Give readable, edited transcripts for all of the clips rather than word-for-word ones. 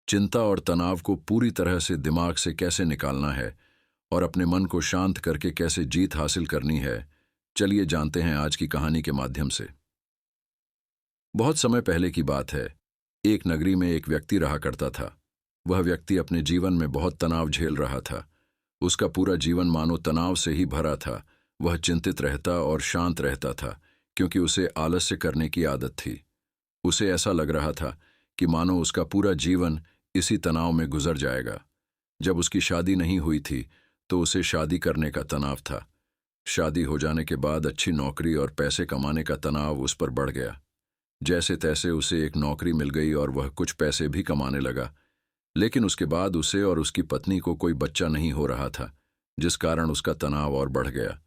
चिंता और तनाव को पूरी तरह से दिमाग से कैसे निकालना है और अपने मन को शांत करके कैसे जीत हासिल करनी है, चलिए जानते हैं आज की कहानी के माध्यम से। बहुत समय पहले की बात है। एक नगरी में एक व्यक्ति रहा करता था। वह व्यक्ति अपने जीवन में बहुत तनाव झेल रहा था। उसका पूरा जीवन मानो तनाव से ही भरा था। वह चिंतित रहता और शांत रहता था क्योंकि उसे आलस्य करने की आदत थी। उसे ऐसा लग रहा था कि मानो उसका पूरा जीवन इसी तनाव में गुजर जाएगा। जब उसकी शादी नहीं हुई थी तो उसे शादी करने का तनाव था। शादी हो जाने के बाद अच्छी नौकरी और पैसे कमाने का तनाव उस पर बढ़ गया। जैसे तैसे उसे एक नौकरी मिल गई और वह कुछ पैसे भी कमाने लगा, लेकिन उसके बाद उसे और उसकी पत्नी को कोई बच्चा नहीं हो रहा था, जिस कारण उसका तनाव और बढ़ गया।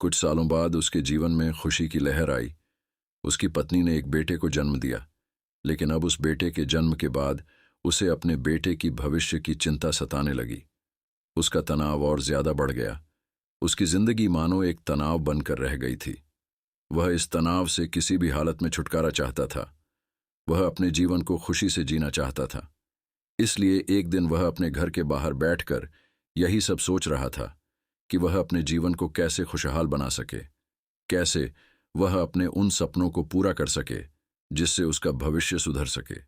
कुछ सालों बाद उसके जीवन में खुशी की लहर आई। उसकी पत्नी ने एक बेटे को जन्म दिया, लेकिन अब उस बेटे के जन्म के बाद उसे अपने बेटे की भविष्य की चिंता सताने लगी। उसका तनाव और ज्यादा बढ़ गया। उसकी जिंदगी मानो एक तनाव बनकर रह गई थी। वह इस तनाव से किसी भी हालत में छुटकारा चाहता था। वह अपने जीवन को खुशी से जीना चाहता था। इसलिए एक दिन वह अपने घर के बाहर बैठकर यही सब सोच रहा था कि वह अपने जीवन को कैसे खुशहाल बना सके, कैसे वह अपने उन सपनों को पूरा कर सके जिससे उसका भविष्य सुधर सके।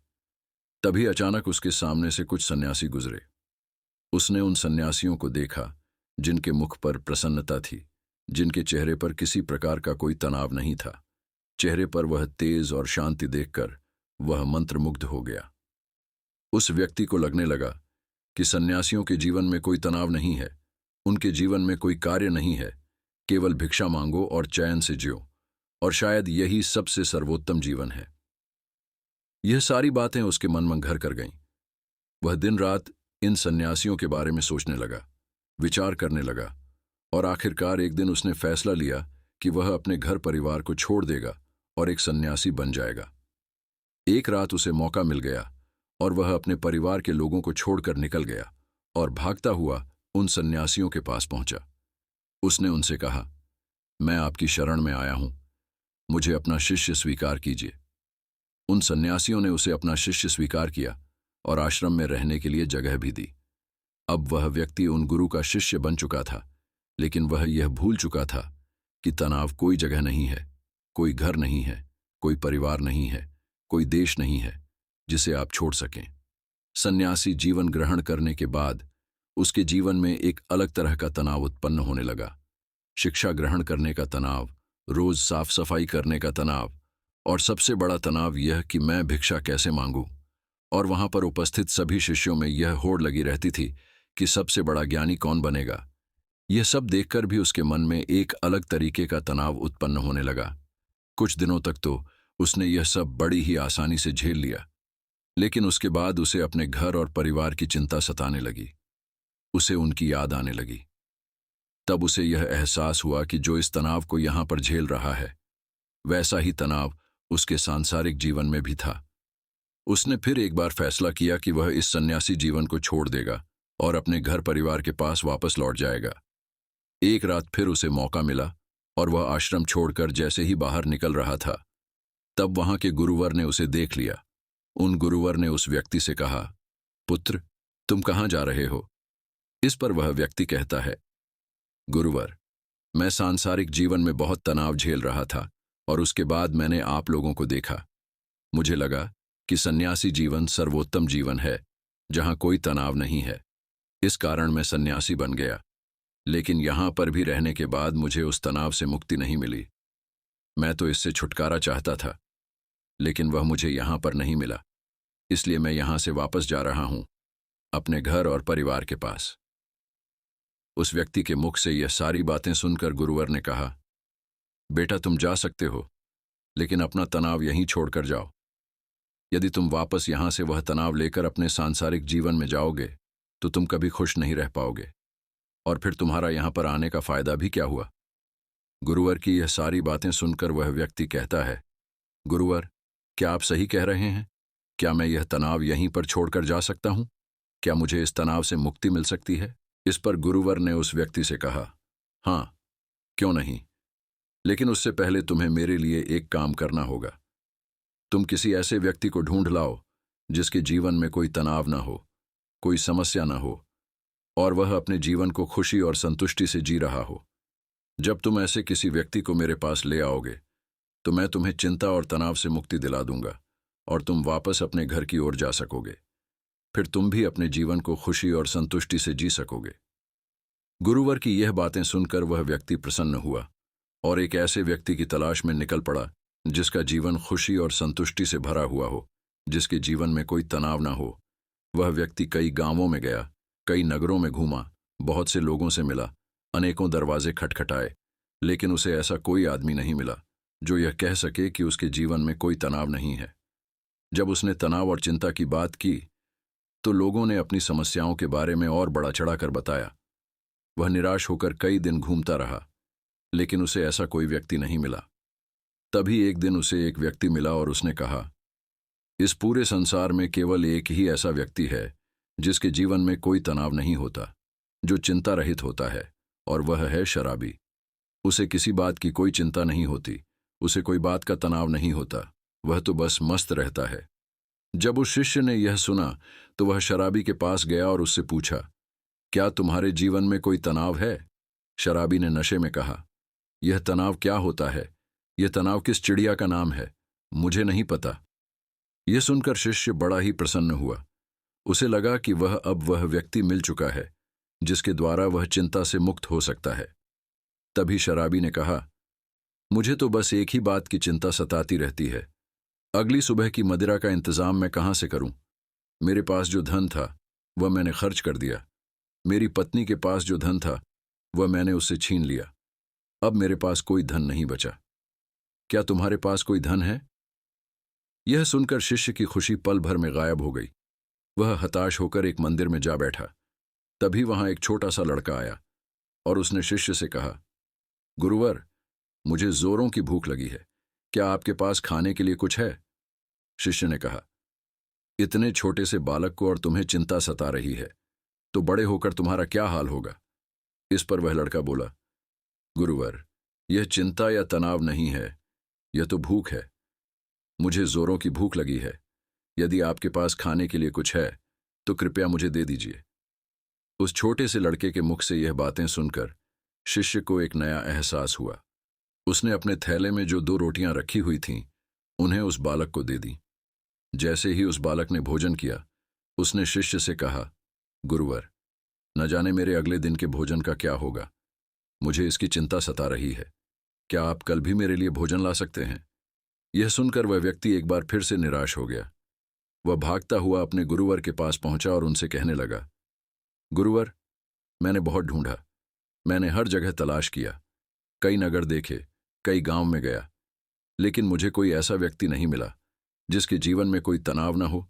तभी अचानक उसके सामने से कुछ सन्यासी गुजरे। उसने उन सन्यासियों को देखा जिनके मुख पर प्रसन्नता थी, जिनके चेहरे पर किसी प्रकार का कोई तनाव नहीं था। चेहरे पर वह तेज और शांति देखकर वह मंत्रमुग्ध हो गया। उस व्यक्ति को लगने लगा कि सन्यासियों के जीवन में कोई तनाव नहीं है, उनके जीवन में कोई कार्य नहीं है, केवल भिक्षा मांगो और चैन से जियो, और शायद यही सबसे सर्वोत्तम जीवन है। यह सारी बातें उसके मन में घर कर गईं। वह दिन रात इन सन्यासियों के बारे में सोचने लगा, विचार करने लगा, और आखिरकार एक दिन उसने फैसला लिया कि वह अपने घर परिवार को छोड़ देगा और एक सन्यासी बन जाएगा। एक रात उसे मौका मिल गया और वह अपने परिवार के लोगों को छोड़कर निकल गया और भागता हुआ उन सन्यासियों के पास पहुंचा। उसने उनसे कहा, मैं आपकी शरण में आया हूं, मुझे अपना शिष्य स्वीकार कीजिए। उन सन्यासियों ने उसे अपना शिष्य स्वीकार किया और आश्रम में रहने के लिए जगह भी दी। अब वह व्यक्ति उन गुरु का शिष्य बन चुका था, लेकिन वह यह भूल चुका था कि तनाव कोई जगह नहीं है, कोई घर नहीं है, कोई परिवार नहीं है, कोई देश नहीं है जिसे आप छोड़ सकें। सन्यासी जीवन ग्रहण करने के बाद उसके जीवन में एक अलग तरह का तनाव उत्पन्न होने लगा। शिक्षा ग्रहण करने का तनाव, रोज साफ सफाई करने का तनाव, और सबसे बड़ा तनाव यह कि मैं भिक्षा कैसे मांगूं। और वहां पर उपस्थित सभी शिष्यों में यह होड़ लगी रहती थी कि सबसे बड़ा ज्ञानी कौन बनेगा। यह सब देखकर भी उसके मन में एक अलग तरीके का तनाव उत्पन्न होने लगा। कुछ दिनों तक तो उसने यह सब बड़ी ही आसानी से झेल लिया, लेकिन उसके बाद उसे अपने घर और परिवार की चिंता सताने लगी। उसे उनकी याद आने लगी। तब उसे यह एहसास हुआ कि जो इस तनाव को यहां पर झेल रहा है, वैसा ही तनाव उसके सांसारिक जीवन में भी था। उसने फिर एक बार फैसला किया कि वह इस सन्यासी जीवन को छोड़ देगा और अपने घर परिवार के पास वापस लौट जाएगा। एक रात फिर उसे मौका मिला और वह आश्रम छोड़कर जैसे ही बाहर निकल रहा था, तब वहां के गुरुवर ने उसे देख लिया। उन गुरुवर ने उस व्यक्ति से कहा, पुत्र, तुम कहां जा रहे हो? इस पर वह व्यक्ति कहता है, गुरुवर, मैं सांसारिक जीवन में बहुत तनाव झेल रहा था और उसके बाद मैंने आप लोगों को देखा। मुझे लगा कि सन्यासी जीवन सर्वोत्तम जीवन है जहां कोई तनाव नहीं है। इस कारण मैं सन्यासी बन गया, लेकिन यहां पर भी रहने के बाद मुझे उस तनाव से मुक्ति नहीं मिली। मैं तो इससे छुटकारा चाहता था, लेकिन वह मुझे यहां पर नहीं मिला। इसलिए मैं यहां से वापस जा रहा हूं, अपने घर और परिवार के पास। उस व्यक्ति के मुख से यह सारी बातें सुनकर गुरुवर ने कहा, बेटा, तुम जा सकते हो, लेकिन अपना तनाव यहीं छोड़कर जाओ। यदि तुम वापस यहां से वह तनाव लेकर अपने सांसारिक जीवन में जाओगे तो तुम कभी खुश नहीं रह पाओगे, और फिर तुम्हारा यहां पर आने का फायदा भी क्या हुआ। गुरुवर की यह सारी बातें सुनकर वह व्यक्ति कहता है, गुरुवर, क्या आप सही कह रहे हैं? क्या मैं यह तनाव यहीं पर छोड़कर जा सकता हूं? क्या मुझे इस तनाव से मुक्ति मिल सकती है? इस पर गुरुवर ने उस व्यक्ति से कहा, हाँ, क्यों नहीं, लेकिन उससे पहले तुम्हें मेरे लिए एक काम करना होगा। तुम किसी ऐसे व्यक्ति को ढूंढ लाओ जिसके जीवन में कोई तनाव न हो, कोई समस्या न हो और वह अपने जीवन को खुशी और संतुष्टि से जी रहा हो। जब तुम ऐसे किसी व्यक्ति को मेरे पास ले आओगे तो मैं तुम्हें चिंता और तनाव से मुक्ति दिला दूंगा और तुम वापस अपने घर की ओर जा सकोगे। फिर तुम भी अपने जीवन को खुशी और संतुष्टि से जी सकोगे। गुरुवर की यह बातें सुनकर वह व्यक्ति प्रसन्न हुआ और एक ऐसे व्यक्ति की तलाश में निकल पड़ा जिसका जीवन खुशी और संतुष्टि से भरा हुआ हो, जिसके जीवन में कोई तनाव ना हो। वह व्यक्ति कई गांवों में गया, कई नगरों में घूमा, बहुत से लोगों से मिला, अनेकों दरवाजे खटखटाए, लेकिन उसे ऐसा कोई आदमी नहीं मिला जो यह कह सके कि उसके जीवन में कोई तनाव नहीं है। जब उसने तनाव और चिंता की बात की तो लोगों ने अपनी समस्याओं के बारे में और बढ़ा चढ़ाकर बताया। वह निराश होकर कई दिन घूमता रहा, लेकिन उसे ऐसा कोई व्यक्ति नहीं मिला। तभी एक दिन उसे एक व्यक्ति मिला और उसने कहा, इस पूरे संसार में केवल एक ही ऐसा व्यक्ति है जिसके जीवन में कोई तनाव नहीं होता, जो चिंता रहित होता है, और वह है शराबी। उसे किसी बात की कोई चिंता नहीं होती, उसे कोई बात का तनाव नहीं होता, वह तो बस मस्त रहता है। जब उस शिष्य ने यह सुना तो वह शराबी के पास गया और उससे पूछा, क्या तुम्हारे जीवन में कोई तनाव है? शराबी ने नशे में कहा, यह तनाव क्या होता है? यह तनाव किस चिड़िया का नाम है? मुझे नहीं पता। यह सुनकर शिष्य बड़ा ही प्रसन्न हुआ। उसे लगा कि वह व्यक्ति मिल चुका है जिसके द्वारा वह चिंता से मुक्त हो सकता है। तभी शराबी ने कहा, मुझे तो बस एक ही बात की चिंता सताती रहती है, अगली सुबह की मदिरा का इंतजाम मैं कहां से करूं? मेरे पास जो धन था वह मैंने खर्च कर दिया, मेरी पत्नी के पास जो धन था वह मैंने उससे छीन लिया, अब मेरे पास कोई धन नहीं बचा। क्या तुम्हारे पास कोई धन है? यह सुनकर शिष्य की खुशी पल भर में गायब हो गई। वह हताश होकर एक मंदिर में जा बैठा। तभी वहां एक छोटा सा लड़का आया और उसने शिष्य से कहा, गुरुवर, मुझे जोरों की भूख लगी है, क्या आपके पास खाने के लिए कुछ है? शिष्य ने कहा, इतने छोटे से बालक को और तुम्हें चिंता सता रही है, तो बड़े होकर तुम्हारा क्या हाल होगा? इस पर वह लड़का बोला, गुरुवर, यह चिंता या तनाव नहीं है, यह तो भूख है। मुझे जोरों की भूख लगी है। यदि आपके पास खाने के लिए कुछ है तो कृपया मुझे दे दीजिए। उस छोटे से लड़के के मुख से यह बातें सुनकर शिष्य को एक नया एहसास हुआ। उसने अपने थैले में जो 2 रोटियां रखी हुई थीं उन्हें उस बालक को दे दी। जैसे ही उस बालक ने भोजन किया, उसने शिष्य से कहा, गुरुवर, न जाने मेरे अगले दिन के भोजन का क्या होगा, मुझे इसकी चिंता सता रही है, क्या आप कल भी मेरे लिए भोजन ला सकते हैं? यह सुनकर वह व्यक्ति एक बार फिर से निराश हो गया। वह भागता हुआ अपने गुरुवर के पास पहुंचा और उनसे कहने लगा, गुरुवर, मैंने बहुत ढूंढा, मैंने हर जगह तलाश किया, कई नगर देखे, कई गांव में गया, लेकिन मुझे कोई ऐसा व्यक्ति नहीं मिला जिसके जीवन में कोई तनाव न हो,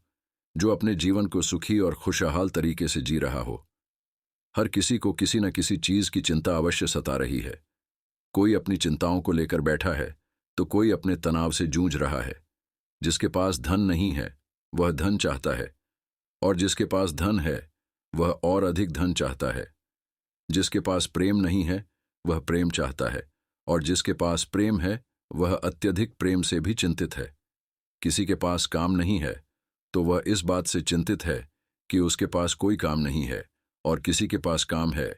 जो अपने जीवन को सुखी और खुशहाल तरीके से जी रहा हो। हर किसी को किसी न किसी चीज की चिंता अवश्य सता रही है। कोई अपनी चिंताओं को लेकर बैठा है तो कोई अपने तनाव से जूझ रहा है। जिसके पास धन नहीं है वह धन चाहता है, और जिसके पास धन है वह और अधिक धन चाहता है। जिसके पास प्रेम नहीं है वह प्रेम चाहता है, और जिसके पास प्रेम है वह अत्यधिक प्रेम से भी चिंतित है। किसी के पास काम नहीं है तो वह इस बात से चिंतित है कि उसके पास कोई काम नहीं है, और किसी के पास काम है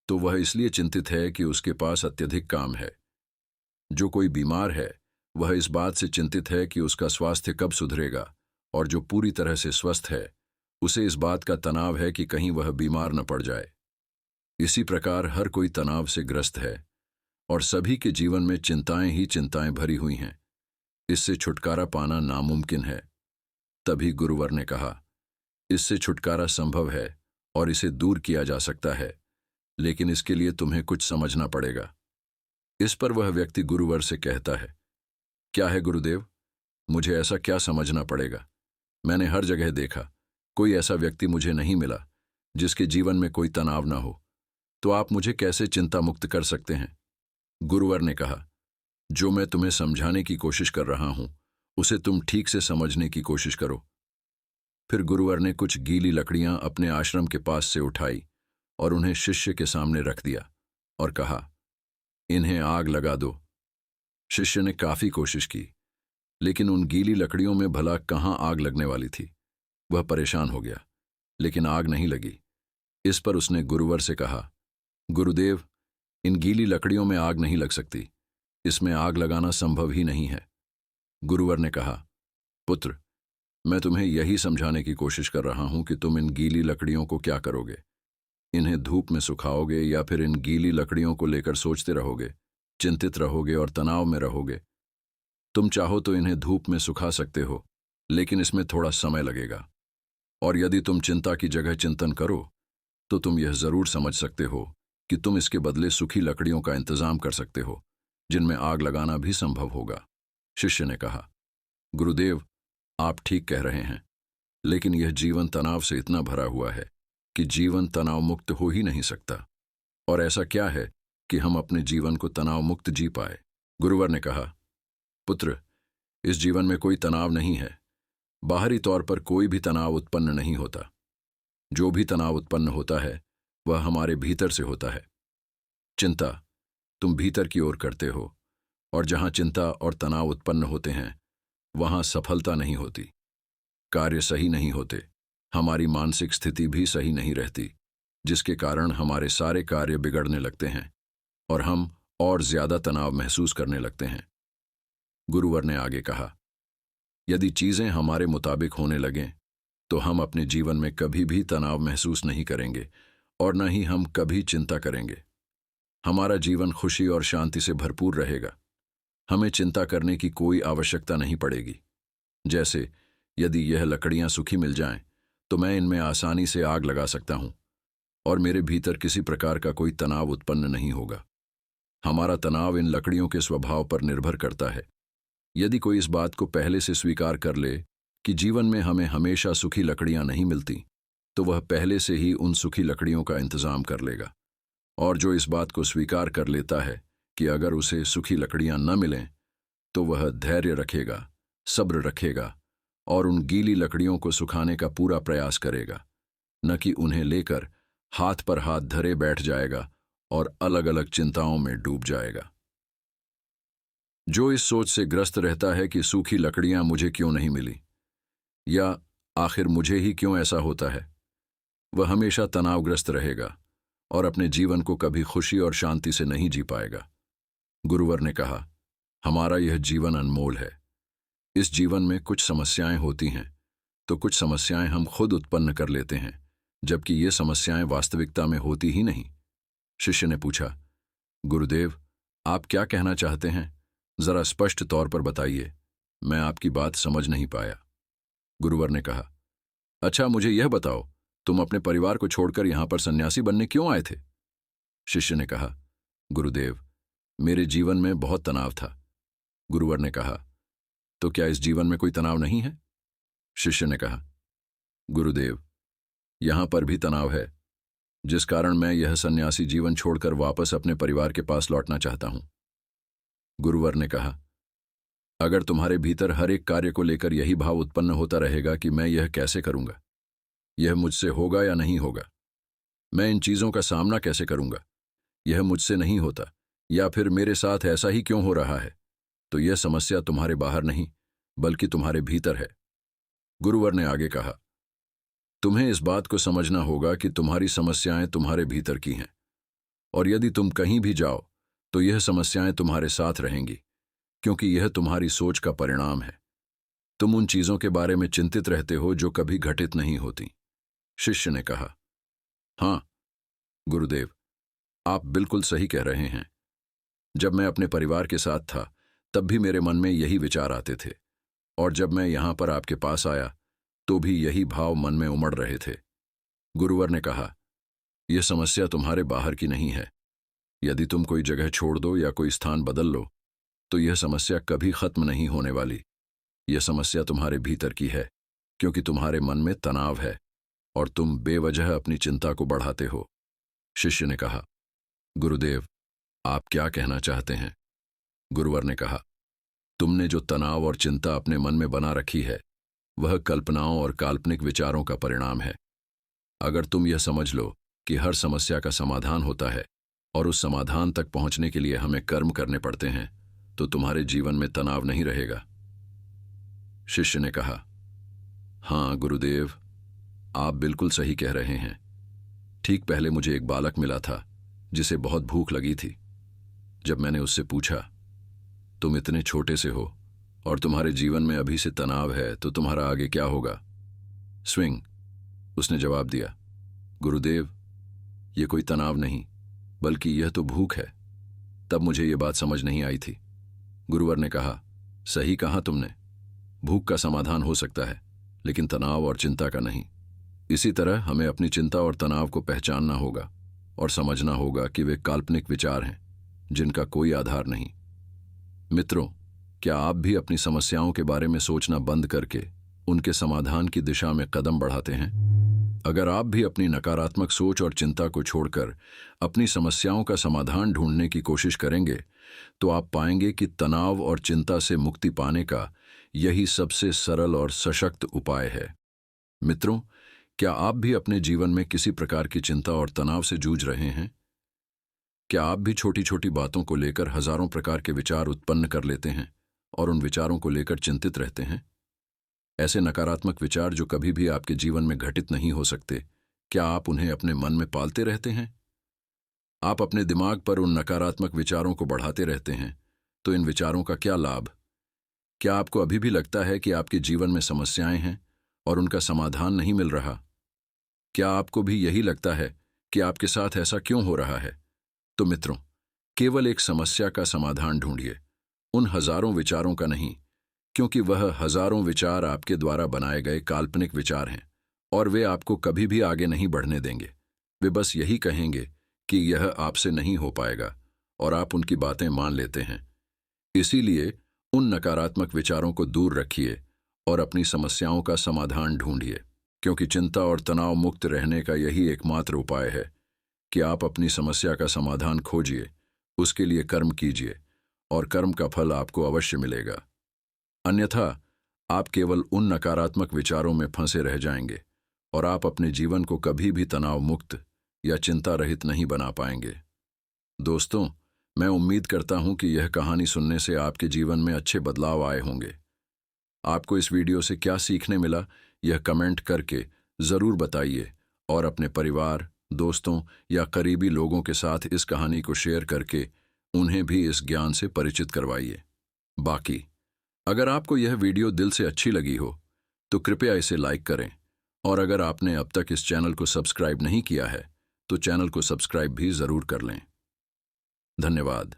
तो वह इसलिए चिंतित है कि उसके पास अत्यधिक काम है। जो कोई बीमार है वह इस बात से चिंतित है कि उसका स्वास्थ्य कब सुधरेगा, और जो पूरी तरह से स्वस्थ है उसे इस बात का तनाव है कि कहीं वह बीमार न पड़ जाए। इसी प्रकार हर कोई तनाव से ग्रस्त है और सभी के जीवन में चिंताएं ही चिंताएं भरी हुई हैं। इससे छुटकारा पाना नामुमकिन है। तभी गुरुवर ने कहा, इससे छुटकारा संभव है और इसे दूर किया जा सकता है, लेकिन इसके लिए तुम्हें कुछ समझना पड़ेगा। इस पर वह व्यक्ति गुरुवर से कहता है, क्या है गुरुदेव, मुझे ऐसा क्या समझना पड़ेगा? मैंने हर जगह देखा, कोई ऐसा व्यक्ति मुझे नहीं मिला जिसके जीवन में कोई तनाव ना हो, तो आप मुझे कैसे चिंता मुक्त कर सकते हैं? गुरुवर ने कहा, जो मैं तुम्हें समझाने की कोशिश कर रहा हूं उसे तुम ठीक से समझने की कोशिश करो। फिर गुरुवर ने कुछ गीली लकड़ियां अपने आश्रम के पास से उठाई और उन्हें शिष्य के सामने रख दिया और कहा, इन्हें आग लगा दो। शिष्य ने काफी कोशिश की, लेकिन उन गीली लकड़ियों में भला कहां आग लगने वाली थी। वह परेशान हो गया, लेकिन आग नहीं लगी। इस पर उसने गुरुवर से कहा, गुरुदेव, इन गीली लकड़ियों में आग नहीं लग सकती, इसमें आग लगाना संभव ही नहीं है। गुरुवर ने कहा, पुत्र, मैं तुम्हें यही समझाने की कोशिश कर रहा हूं कि तुम इन गीली लकड़ियों को क्या करोगे। इन्हें धूप में सुखाओगे या फिर इन गीली लकड़ियों को लेकर सोचते रहोगे, चिंतित रहोगे और तनाव में रहोगे। तुम चाहो तो इन्हें धूप में सुखा सकते हो, लेकिन इसमें थोड़ा समय लगेगा। और यदि तुम चिंता की जगह चिंतन करो तो तुम यह जरूर समझ सकते हो कि तुम इसके बदले सूखी लकड़ियों का इंतजाम कर सकते हो, जिनमें आग लगाना भी संभव होगा। शिष्य ने कहा, गुरुदेव, आप ठीक कह रहे हैं, लेकिन यह जीवन तनाव से इतना भरा हुआ है कि जीवन तनाव मुक्त हो ही नहीं सकता। और ऐसा क्या है कि हम अपने जीवन को तनाव मुक्त जी पाए? गुरुवर ने कहा, पुत्र, इस जीवन में कोई तनाव नहीं है। बाहरी तौर पर कोई भी तनाव उत्पन्न नहीं होता। जो भी तनाव उत्पन्न होता है वह हमारे भीतर से होता है। चिंता तुम भीतर की ओर करते हो, और जहां चिंता और तनाव उत्पन्न होते हैं वहां सफलता नहीं होती, कार्य सही नहीं होते, हमारी मानसिक स्थिति भी सही नहीं रहती, जिसके कारण हमारे सारे कार्य बिगड़ने लगते हैं और हम और ज्यादा तनाव महसूस करने लगते हैं। गुरुवर ने आगे कहा, यदि चीजें हमारे मुताबिक होने लगें तो हम अपने जीवन में कभी भी तनाव महसूस नहीं करेंगे और न ही हम कभी चिंता करेंगे। हमारा जीवन खुशी और शांति से भरपूर रहेगा। हमें चिंता करने की कोई आवश्यकता नहीं पड़ेगी। जैसे यदि यह लकड़ियां सूखी मिल जाएं तो मैं इनमें आसानी से आग लगा सकता हूं और मेरे भीतर किसी प्रकार का कोई तनाव उत्पन्न नहीं होगा। हमारा तनाव इन लकड़ियों के स्वभाव पर निर्भर करता है। यदि कोई इस बात को पहले से स्वीकार कर ले कि जीवन में हमें हमेशा सूखी लकड़ियां नहीं मिलती, तो वह पहले से ही उन सूखी लकड़ियों का इंतजाम कर लेगा। और जो इस बात को स्वीकार कर लेता है कि अगर उसे सूखी लकड़ियां न मिलें तो वह धैर्य रखेगा, सब्र रखेगा और उन गीली लकड़ियों को सुखाने का पूरा प्रयास करेगा, न कि उन्हें लेकर हाथ पर हाथ धरे बैठ जाएगा और अलग अलग चिंताओं में डूब जाएगा। जो इस सोच से ग्रस्त रहता है कि सूखी लकड़ियां मुझे क्यों नहीं मिली, या आखिर मुझे ही क्यों ऐसा होता है, वह हमेशा तनावग्रस्त रहेगा और अपने जीवन को कभी खुशी और शांति से नहीं जी पाएगा। गुरुवर ने कहा, हमारा यह जीवन अनमोल है। इस जीवन में कुछ समस्याएं होती हैं तो कुछ समस्याएं हम खुद उत्पन्न कर लेते हैं, जबकि ये समस्याएं वास्तविकता में होती ही नहीं। शिष्य ने पूछा, गुरुदेव, आप क्या कहना चाहते हैं? जरा स्पष्ट तौर पर बताइए, मैं आपकी बात समझ नहीं पाया। गुरुवर ने कहा, अच्छा, मुझे यह बताओ, तुम अपने परिवार को छोड़कर यहां पर सन्यासी बनने क्यों आए थे? शिष्य ने कहा, गुरुदेव, मेरे जीवन में बहुत तनाव था। गुरुवर ने कहा, तो क्या इस जीवन में कोई तनाव नहीं है? शिष्य ने कहा, गुरुदेव, यहां पर भी तनाव है, जिस कारण मैं यह सन्यासी जीवन छोड़कर वापस अपने परिवार के पास लौटना चाहता हूं। गुरुवर ने कहा, अगर तुम्हारे भीतर हर एक कार्य को लेकर यही भाव उत्पन्न होता रहेगा कि मैं यह कैसे करूंगा, यह मुझसे होगा या नहीं होगा, मैं इन चीजों का सामना कैसे करूंगा, यह मुझसे नहीं होता, या फिर मेरे साथ ऐसा ही क्यों हो रहा है, तो यह समस्या तुम्हारे बाहर नहीं बल्कि तुम्हारे भीतर है। गुरुवर ने आगे कहा, तुम्हें इस बात को समझना होगा कि तुम्हारी समस्याएं तुम्हारे भीतर की हैं, और यदि तुम कहीं भी जाओ तो यह समस्याएं तुम्हारे साथ रहेंगी, क्योंकि यह तुम्हारी सोच का परिणाम है। तुम उन चीजों के बारे में चिंतित रहते हो जो कभी घटित नहीं होती। शिष्य ने कहा, हाँ गुरुदेव, आप बिल्कुल सही कह रहे हैं। जब मैं अपने परिवार के साथ था तब भी मेरे मन में यही विचार आते थे, और जब मैं यहां पर आपके पास आया तो भी यही भाव मन में उमड़ रहे थे। गुरुवर ने कहा, यह समस्या तुम्हारे बाहर की नहीं है। यदि तुम कोई जगह छोड़ दो या कोई स्थान बदल लो तो यह समस्या कभी खत्म नहीं होने वाली। यह समस्या तुम्हारे भीतर की है, क्योंकि तुम्हारे मन में तनाव है और तुम बेवजह अपनी चिंता को बढ़ाते हो। शिष्य ने कहा, गुरुदेव, आप क्या कहना चाहते हैं? गुरुवर ने कहा, तुमने जो तनाव और चिंता अपने मन में बना रखी है वह कल्पनाओं और काल्पनिक विचारों का परिणाम है। अगर तुम यह समझ लो कि हर समस्या का समाधान होता है और उस समाधान तक पहुंचने के लिए हमें कर्म करने पड़ते हैं, तो तुम्हारे जीवन में तनाव नहीं रहेगा। शिष्य ने कहा, हाँ गुरुदेव, आप बिल्कुल सही कह रहे हैं। ठीक पहले मुझे एक बालक मिला था जिसे बहुत भूख लगी थी। जब मैंने उससे पूछा, तुम इतने छोटे से हो और तुम्हारे जीवन में अभी से तनाव है, तो तुम्हारा आगे क्या होगा? स्विंग, उसने जवाब दिया, गुरुदेव, ये कोई तनाव नहीं, बल्कि यह तो भूख है। तब मुझे ये बात समझ नहीं आई थी। गुरुवर ने कहा, सही कहा तुमने, भूख का समाधान हो सकता है, लेकिन तनाव और चिंता का नहीं। इसी तरह हमें अपनी चिंता और तनाव को पहचानना होगा और समझना होगा कि वे काल्पनिक विचार हैं जिनका कोई आधार नहीं। मित्रों, क्या आप भी अपनी समस्याओं के बारे में सोचना बंद करके उनके समाधान की दिशा में कदम बढ़ाते हैं? अगर आप भी अपनी नकारात्मक सोच और चिंता को छोड़कर अपनी समस्याओं का समाधान ढूंढने की कोशिश करेंगे, तो आप पाएंगे कि तनाव और चिंता से मुक्ति पाने का यही सबसे सरल और सशक्त उपाय है। मित्रों, क्या आप भी अपने जीवन में किसी प्रकार की चिंता और तनाव से जूझ रहे हैं? क्या आप भी छोटी छोटी बातों को लेकर हजारों प्रकार के विचार उत्पन्न कर लेते हैं और उन विचारों को लेकर चिंतित रहते हैं? ऐसे नकारात्मक विचार जो कभी भी आपके जीवन में घटित नहीं हो सकते, क्या आप उन्हें अपने मन में पालते रहते हैं? आप अपने दिमाग पर उन नकारात्मक विचारों को बढ़ाते रहते हैं, तो इन विचारों का क्या लाभ? क्या आपको अभी भी लगता है कि आपके जीवन में समस्याएं हैं और उनका समाधान नहीं मिल रहा? क्या आपको भी यही लगता है कि आपके साथ ऐसा क्यों हो रहा है? तो मित्रों, केवल एक समस्या का समाधान ढूंढिए, उन हजारों विचारों का नहीं, क्योंकि वह हजारों विचार आपके द्वारा बनाए गए काल्पनिक विचार हैं और वे आपको कभी भी आगे नहीं बढ़ने देंगे। वे बस यही कहेंगे कि यह आपसे नहीं हो पाएगा और आप उनकी बातें मान लेते हैं। इसीलिए उन नकारात्मक विचारों को दूर रखिए और अपनी समस्याओं का समाधान ढूंढिए, क्योंकि चिंता और तनाव मुक्त रहने का यही एकमात्र उपाय है कि आप अपनी समस्या का समाधान खोजिए, उसके लिए कर्म कीजिए और कर्म का फल आपको अवश्य मिलेगा। अन्यथा आप केवल उन नकारात्मक विचारों में फंसे रह जाएंगे और आप अपने जीवन को कभी भी तनाव मुक्त या चिंता रहित नहीं बना पाएंगे। दोस्तों, मैं उम्मीद करता हूं कि यह कहानी सुनने से आपके जीवन में अच्छे बदलाव आए होंगे। आपको इस वीडियो से क्या सीखने मिला, यह कमेंट करके ज़रूर बताइए और अपने परिवार, दोस्तों या करीबी लोगों के साथ इस कहानी को शेयर करके उन्हें भी इस ज्ञान से परिचित करवाइए। बाकी, अगर आपको यह वीडियो दिल से अच्छी लगी हो, तो कृपया इसे लाइक करें और अगर आपने अब तक इस चैनल को सब्सक्राइब नहीं किया है, तो चैनल को सब्सक्राइब भी ज़रूर कर लें। धन्यवाद।